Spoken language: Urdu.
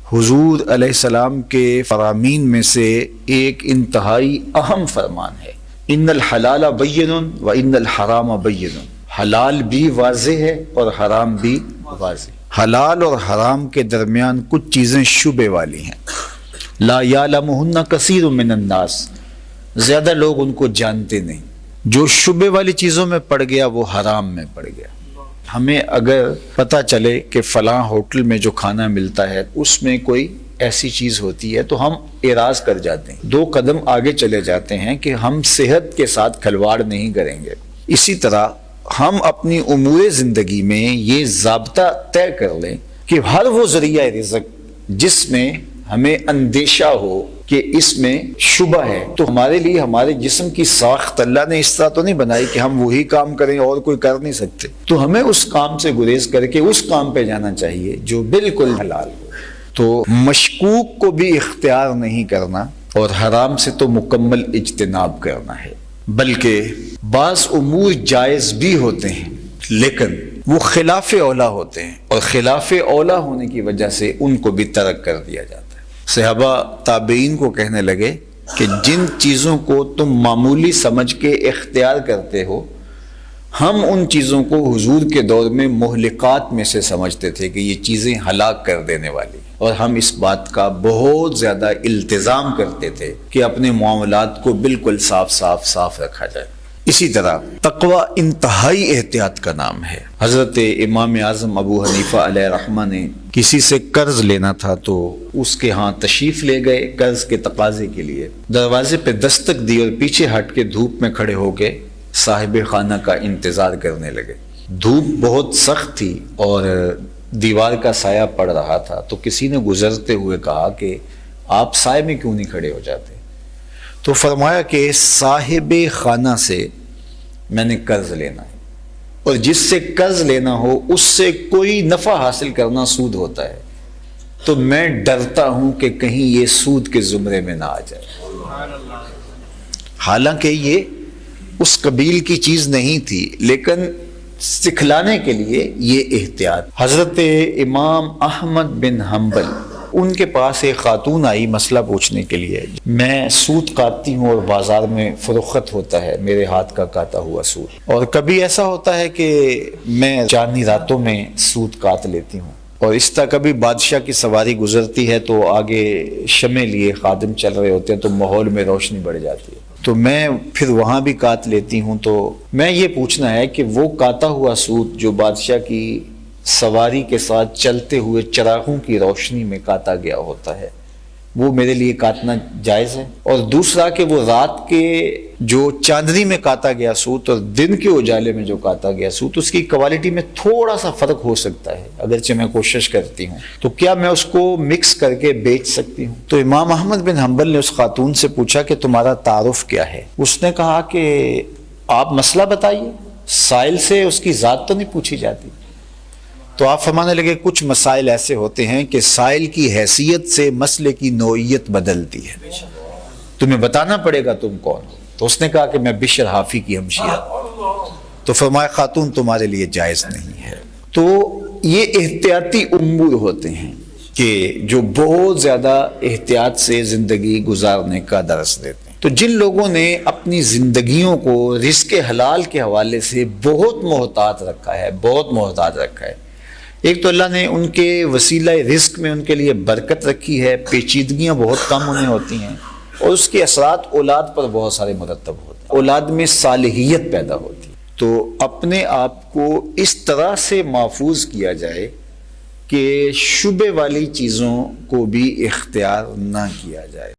حضور علیہ السلام کے فرامین میں سے ایک انتہائی اہم فرمان ہے، ان الحلال بین و ان الحرام بین۔ حلال بھی واضح ہے اور حرام بھی واضح۔ حلال اور حرام کے درمیان کچھ چیزیں شبہ والی ہیں، لا یعلمہن کثیر من الناس، زیادہ لوگ ان کو جانتے نہیں۔ جو شبہ والی چیزوں میں پڑ گیا وہ حرام میں پڑ گیا۔ ہمیں اگر پتہ چلے کہ فلاں ہوٹل میں جو کھانا ملتا ہے اس میں کوئی ایسی چیز ہوتی ہے تو ہم اعراض کر جاتے ہیں، 2 قدم آگے چلے جاتے ہیں کہ ہم صحت کے ساتھ کھلواڑ نہیں کریں گے۔ اسی طرح ہم اپنی امور زندگی میں یہ ضابطہ طے کر لیں کہ ہر وہ ذریعہ رزق جس میں ہمیں اندیشہ ہو کہ اس میں شبہ ہے، تو ہمارے لیے ہمارے جسم کی ساخت اللہ نے اس طرح تو نہیں بنائی کہ ہم وہی کام کریں اور کوئی کر نہیں سکتے، تو ہمیں اس کام سے گریز کر کے اس کام پہ جانا چاہیے جو بالکل حلال ہو۔ تو مشکوک کو بھی اختیار نہیں کرنا اور حرام سے تو مکمل اجتناب کرنا ہے، بلکہ بعض امور جائز بھی ہوتے ہیں لیکن وہ خلاف اولا ہوتے ہیں، اور خلاف اولا ہونے کی وجہ سے ان کو بھی ترک کر دیا جاتا ہے۔ صحابہ تابعین کو کہنے لگے کہ جن چیزوں کو تم معمولی سمجھ کے اختیار کرتے ہو، ہم ان چیزوں کو حضور کے دور میں مہلکات میں سے سمجھتے تھے کہ یہ چیزیں ہلاک کر دینے والی، اور ہم اس بات کا بہت زیادہ التزام کرتے تھے کہ اپنے معاملات کو بالکل صاف رکھا جائے۔ اسی طرح تقوی انتہائی احتیاط کا نام ہے۔ حضرت امام اعظم ابو حنیفہ علیہ رحمہ نے کسی سے قرض لینا تھا تو اس کے ہاں تشریف لے گئے قرض کے تقاضے کے لیے، دروازے پہ دستک دی اور پیچھے ہٹ کے دھوپ میں کھڑے ہو کے صاحب خانہ کا انتظار کرنے لگے۔ دھوپ بہت سخت تھی اور دیوار کا سایہ پڑ رہا تھا، تو کسی نے گزرتے ہوئے کہا کہ آپ سائے میں کیوں نہیں کھڑے ہو جاتے؟ تو فرمایا کہ صاحب خانہ سے میں نے قرض لینا ہے، اور جس سے قرض لینا ہو اس سے کوئی نفع حاصل کرنا سود ہوتا ہے، تو میں ڈرتا ہوں کہ کہیں یہ سود کے زمرے میں نہ آ جائے۔ حالانکہ یہ اس قبیل کی چیز نہیں تھی، لیکن سکھلانے کے لیے یہ احتیاط۔ حضرت امام احمد بن حنبل، ان کے پاس ایک خاتون آئی مسئلہ پوچھنے کے لیے، میں سود کاٹتی ہوں اور بازار میں فروخت ہوتا ہے میرے ہاتھ کا کاٹا ہوا سود، اور کبھی ایسا ہوتا ہے کہ میں چاندنی راتوں میں سود کاٹ لیتی ہوں، اور اس طرح کبھی بادشاہ کی سواری گزرتی ہے تو آگے شمع لیے خادم چل رہے ہوتے ہیں تو ماحول میں روشنی بڑھ جاتی ہے، تو میں پھر وہاں بھی کاٹ لیتی ہوں۔ تو میں یہ پوچھنا ہے کہ وہ کاٹا ہوا سود جو بادشاہ کی سواری کے ساتھ چلتے ہوئے چراغوں کی روشنی میں کاٹا گیا ہوتا ہے، وہ میرے لیے کاٹنا جائز ہے؟ اور دوسرا کہ وہ رات کے جو چاندنی میں کاٹا گیا سوت اور دن کے اجالے میں جو کاٹا گیا سوت، اس کی کوالٹی میں تھوڑا سا فرق ہو سکتا ہے، اگرچہ میں کوشش کرتی ہوں، تو کیا میں اس کو مکس کر کے بیچ سکتی ہوں؟ تو امام احمد بن حنبل نے اس خاتون سے پوچھا کہ تمہارا تعارف کیا ہے؟ اس نے کہا کہ آپ مسئلہ بتائیے، سائل سے اس کی ذات تو نہیں پوچھی جاتی۔ تو آپ فرمانے لگے کچھ مسائل ایسے ہوتے ہیں کہ سائل کی حیثیت سے مسئلے کی نوعیت بدلتی ہے، تمہیں بتانا پڑے گا تم کون ہو۔ تو اس نے کہا کہ میں بشر حافی کی ہمشیرہ۔ تو فرمایا خاتون تمہارے لیے جائز نہیں ہے۔ تو یہ احتیاطی امور ہوتے ہیں کہ جو بہت زیادہ احتیاط سے زندگی گزارنے کا درس دیتے ہیں۔ تو جن لوگوں نے اپنی زندگیوں کو رزق حلال کے حوالے سے بہت محتاط رکھا ہے، ایک تو اللہ نے ان کے وسیلہ رزق میں ان کے لیے برکت رکھی ہے، پیچیدگیاں بہت کم انہیں ہوتی ہیں، اور اس کے اثرات اولاد پر بہت سارے مرتب ہوتے ہیں، اولاد میں صالحیت پیدا ہوتی ہے۔ تو اپنے آپ کو اس طرح سے محفوظ کیا جائے کہ شبہ والی چیزوں کو بھی اختیار نہ کیا جائے۔